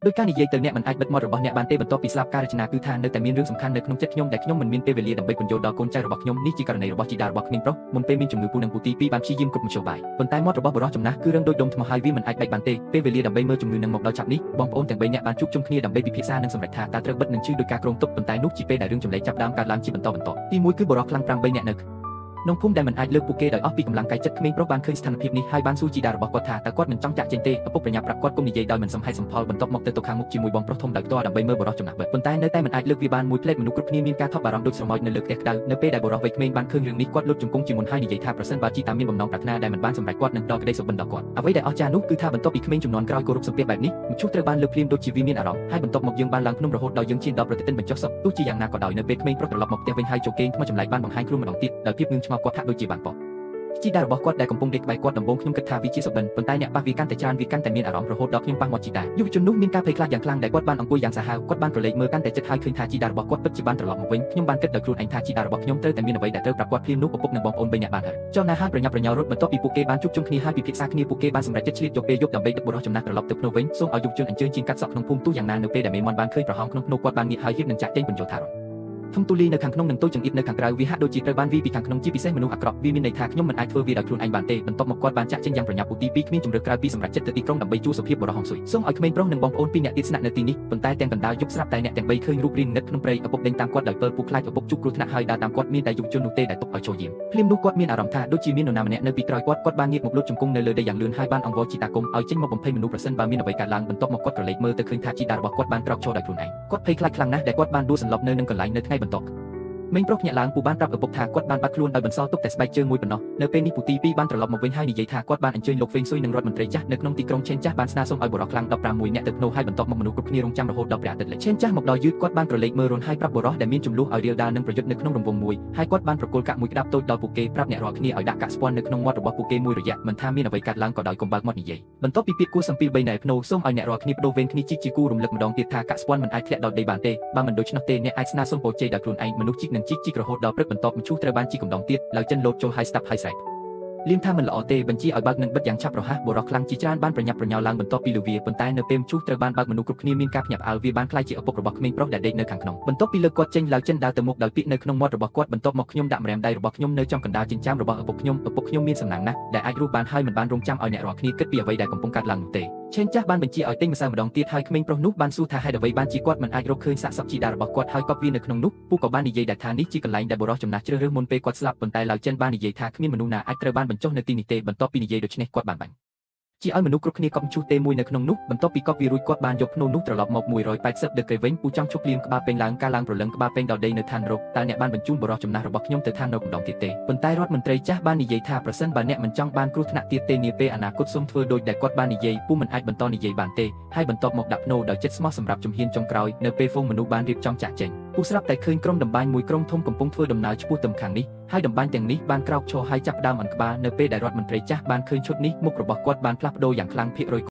ដោយការនិយាយទៅអ្នកមិនអាចបិទមាត់របស់អ្នកបានទេបន្ទាប់ពីស្លាប់ការរចនាគឺថានៅតែមានរឿងសំខាន់នៅក្នុងចិត្តខ្ញុំដែលខ្ញុំមិនមានពេលវេលាដើម្បីពន្យល់ដល់កូនចៅរបស់ខ្ញុំនេះជាករណីរបស់ជីតារបស់ក្មេងប្រុសមុនពេលមានជំងឺពូនិងពូទី2បានព្យាយាមគ្រប់មធ្យោបាយប៉ុន្តែមាត់របស់បុរសចំណាស់គឺរឹងដូចដុំថ្មហើយវាមិនអាចបែកបានទេពេលវេលាដើម្បីមើលជំងឺនឹងមកដល់ចាប់នេះបងប្អូនទាំង3នាក់បានជួបជុំគ្នាដើម្បីពិភាក្សានិងសម្រេចថាតើត្រូវបិទនឹងជឿដោយការគ្រោងទុកប៉ុន្តែនោះជាពេលដែលរឿងចម្លែកចាប់ដើមកើតឡើងជាបន្តទី1គឺបុរសខ្លាំង5 3នាក់នៅក្នុងភូមិដែលមិនអាចលើកពួកគេដោយអស់ពីកម្លាំងកាយចិត្តក្មេងប្រុសបានឃើញស្ថានភាពនេះហើយបានសួរជីតារបស់គាត់ថាតើគាត់មិនចង់ចាក់ចេញទេឪពុកប្រញាប់ប្រាប់គាត់គុំនិយាយដោយមិនសំហេតុសំផលបន្ទាប់មកទៅខាងមុខជាមួយបងប្រុសធំដោយផ្ទាល់ដើម្បីមើលបុរសចំណាស់បិទប៉ុន្តែនៅតែមិនអាចលើកវាបានមួយផ្លេតមនុស្សគ្រប់គ្នាមានការថប់បារម្ភដូចស្រមោចនៅលើផ្ទះក្តៅនៅពេលដែលបុរសវ័យក្មេងបានឃើញរឿងនេះគាត់លុតជង្គង់ជាមុនហើយនិយាយថាប្រសិនបើជីតាមានបំណងប្រាថ្នាដែលមិនបានសម្រេចគាត់នឹងផ្ដល់ក្តីសុបិនដល់គាត់អ្វីដែលអស្ចារ្យនោះគឺថាបន្ទាប់ពីក្មេងជំនាន់ក្រោយគោរពសំពះបែបនេះមឈូសត្រូវបានលើកភ្លាមដូចជាវាមានអារម្មណ៍ហើយបន្ទាប់មកយើងបានឡើងភ្នំរហូតដល់យើងឈានដល់ប្រតិទិនបញ្ចុះសុខទោះជាយ៉ាងណាក៏ដោយនៅពេលក្មេងប្រុសត្រឡប់មកផ្ទះវិញហើយចូលគេងថ្មចម្លែកបានបង្ហាញខ្លួនម្ដងទៀតដោយភាពងឿងឆ្ងល់គាត់ថាដូចជាបានប៉ជីតារបស់គាត់ដែលកំពុងដេកក្បែរគាត់ដំបូងខ្ញុំគិតថាវាជាសុបិនប៉ុន្តែអ្នកប៉ះវាកាន់តែច្រើនវាកាន់តែមានអារម្មណ៍រហូតដល់ខ្ញុំប៉ះមាត់ជីតាយុវជននោះមានការភ័យខ្លាចយ៉ាងខ្លាំងដែលគាត់បានអង្គុយយ៉ាងសាហាវគាត់បានប្រឡេកមើលកាន់តែជិតហើយឃើញថាជីតារបស់គាត់ពិតជាបានត្រឡប់មកវិញខ្ញុំបានគិតដោយខ្លួនឯងថាជីតារបស់ខ្ញុំត្រូវតែមានអ្វីដែលត្រូវប្រាប់គាត់ភ្លាមនោះឪពុកនិងបងប្អូន3នាក់បានហើយចុះណាហើយប្រញាប់ប្រញាល់រត់បន្ទាប់ពីពួកគេបានជួបជុំគ្នាហើយពិភាក្សាគ្នាពួកគេបានសម្រេចចិត្តឆ្លៀតយកពេលយប់ដើម្បីដឹកបុរសចំណាស់ត្រឡប់ទៅភ្នំវិញសូមឲ្យយុវជនអញ្ជើញជាងកាត់សក់ក្នុងភូមិទូយ៉ាងណានៅពេលដែលមេមន់បានឃើញប្រហោងក្នុងភ្នំគាត់បានងាកហើយហៀបនឹងចាក់ចេញបញ្ចូលថារធំទូលីនៅខាងក្នុងនិងតូចចង្អៀតនៅខាងក្រៅវាហាក់ដូចជាត្រូវបានវាពីខាងក្នុងជាពិសេសមនុស្សអាក្រក់វាមានន័យថាខ្ញុំមិនអាចធ្វើវាដោយខ្លួនឯងបានទេបន្ទាប់មកគាត់បានចាក់ចេញយ៉ាងប្រញាប់ពូទី2គ្មានជំរឿក្រៅពីសម្រាប់ចិត្តទៅទីក្រុងដើម្បីជួបសុភាពបុរសហងស៊ុយសូមឲ្យក្មេងប្រុសនិងបងប្អូន2នាក់ទៀតស្នាក់នៅទីនេះប៉ុន្តែទាំងកណ្ដាលយប់ស្រាប់តែអ្នកទាំង3ឃើញរូបរាងងឹតក្នុងព្រៃឪពុកដេញតាមគាត់ដោយពើពូខ្លាចឪពុកជួបគ្រោះថ្នាក់ហើយដើរតាមគាត់មានតែយុវជននោះទេដែលទុកឲ្យចូលយាមភ្លាមនោះគាត់មានអារម្មណ៍ថាដូចជាមាននរណាម្នាក់នៅពីក្រោយគាត់បានងាកមកលុតជង្គង់នៅលើដីយ៉ាងលឿនហើយបានអង្វរជីតាគុំឲ្យចេញមកបំភ័យមនុស្សប្រសិនបើមានអ្វីកើតឡើងបន្ទាប់មកគាត់ក្រឡេកមើលទៅឃើញថាជីតារបស់គាត់បានក្រោកឈរដោយខ្លួនឯងគាត់ភ័យខ្លាចខ្លាំងណាស់ដែលគាត់បានដួលសន្លប់នៅនឹងកន្លែងនៅថ្ងៃបន្ទាប់មេងប្រុសញាក់ឡើងពូបានប្រាប់ឪពុកថាគាត់បានបាត់ខ្លួនដោយបន្សល់ទុកតែស្បែកជើងមួយប៉ុណ្ណោះនៅពេលនេះពូទី2បានត្រឡប់មកវិញហើយនិយាយថាគាត់បានអញ្ជើញលោកហ្វេងស៊ុយនិងរដ្ឋមន្ត្រីចាស់នៅក្នុងទីក្រុងឆេនចាស់បានស្នើសុំឲ្យបុរសខ្លាំង16នាក់ទៅភ្នូហើយបន្ទាប់មកមនុស្សគ្រប់គ្នារងចាំរហូតដល់ព្រះអាទិត្យលិចឆេនចាស់មកដល់យឺតគាត់បានប្រឡេកមើលរុនហើយប្រាប់បុរសដែលមានចំនួនឲ្យរៀលដាលនិងប្រយុទ្ធនៅក្នុងរង្វង់មួយហើយគាត់បានប្រគល់កាក់មួយក្តាប់តូចដល់ពួកគេប្រាប់អ្នករាល់គ្នាឲ្យដាក់កាក់ស្ពាន់នៅក្នុងមាត់របស់ពួកគេមួយរយៈមិនថាមានអ្វីកើតឡើងក៏ដោយកុំបើកមាត់និយាយបន្ទាប់ពីពាក្យគួរសំពីល3ណែភ្នូសូមឲ្យអ្នករាល់គ្នាបដូរវេនគ្នាជីកជាគូរំលឹកម្ដងទៀតថាកាក់ស្ពាន់មិនអាចធ្លាក់ដល់ដីបានទេបើមិនដូច្នោះទេអ្នកអាចស្នើសុំពរជ័យដោយខ្លួនឯងមនុស្សជីកនឹងជីករហូតដល់ព្រឹកបន្ទាប់មឈូសត្រូវបានជីកម្ដងទៀតឡើងចិនលោតចូលហើយស្ដាប់ហើយស្រែកលៀមថាមិនល្អទេបញ្ជាឲ្យបើកនឹងបិទយ៉ាងឆាប់រហ័សបុរសខ្លាំងជាច្រើនបានប្រញាប់ប្រញាល់ឡើងបន្ទាប់ពីលវាប៉ុន្តែនៅពេលមឈូសត្រូវបានបើកមនុស្សគ្រប់គ្នាមានការភ្ញាក់ផ្អើលវាបានខ្លាចជាឪពុករបស់ក្មេងប្រុសដែលដេកនៅខាងក្នុងបន្ទាប់ពីលើកគាត់ចេញឡើងចិនដើរទៅមុខដោយពាក្យនៅក្នុងមាត់របស់គាត់បន្ទាប់មកខ្ញុំដាក់ម្រាមដៃរបស់ខ្ញុំនៅចំកណ្ដាលចិញ្ចើមរបស់ឪពុកខ្ញុំមានសំណាងណាស់ដែលអាចរស់បានហើយមិនបានរងចាំឲ្យអ្នករាល់គ្នាគិតពីអ្វីដែលកំពុងកើតឡើងនោះទេឆេនចាស់បានបញ្ជាឲ្យទិញម្សៅម្ដងទៀតហើយក្មេងប្រុសនោះបានសួរថាហេតុអ្វីបានជាគាត់មិនអាចរកឃើញសាកសពជីតារបស់គាត់ហើយកប់វានៅក្នុងនោះពូក៏បាននិយាយថានេះជាកន្លែងដែលបុរសចំណាស់ជ្រើសរើសមុនពេលគាត់ស្លាប់ប៉ុន្តែឡាវចិនបាននិយាយថាគ្មានមនុស្សណាអាចត្រូវបានបញ្ចុះនៅទីនេះទេបន្ទាប់ពីនិយាយដូច្នេះគាត់បានបាញ់ជាឲ្យមនុស្សគ្រប់គ្នាកប់ឈូសទេមួយនៅក្នុងនោះបន្ទាប់ពីកប់វារួចគាត់បានយកភ្នូនោះត្រឡប់មក180ដឺក្រេវិញពូចង់ឈប់ភ្លៀងក្បាលពេញឡើងការឡើងប្រលឹងក្បាលពេញដល់ដីនៅឋានរកតើអ្នកបានបញ្ជូនបុរសចំណាស់របស់ខ្ញុំទៅឋានរកម្ដងទៀតទេប៉ុន្តែរដ្ឋមន្ត្រីចាស់បាននិយាយថាប្រសិនបើអ្នកមិនចង់បានគ្រោះថ្នាក់ទៀតទេនាពេលអនាគតសូមធ្វើដូចដែលគាត់បាននិយាយពូមិនអាចបន្តនិយាយបានទេហើយបន្ទាប់មកដាក់ភ្នូដោយចិត្តស្មោះសម្រាប់ជំហានចុងក្រោយនៅពេលហ្វូងមនុស្សបានរៀបចំចាក់ចេញពូស្រាប់តែឃើញក្រុមតម្បាញមួយក្រុមធំកំពុងធ្វើដំណើរឆ្ពោះទៅខាងនេះហើយតម្បាញទាំងនេះបានក្រោកឈរហើយចាប់ដើមអន្ក្បាលនៅពេលដែលរដ្ឋមន្ត្រីចាស់បានឃើញឈុតនេះមុខរបស់គាត់បានផ្លាស់ប្ដូរយ៉ាងខ្លាំងភាគរយ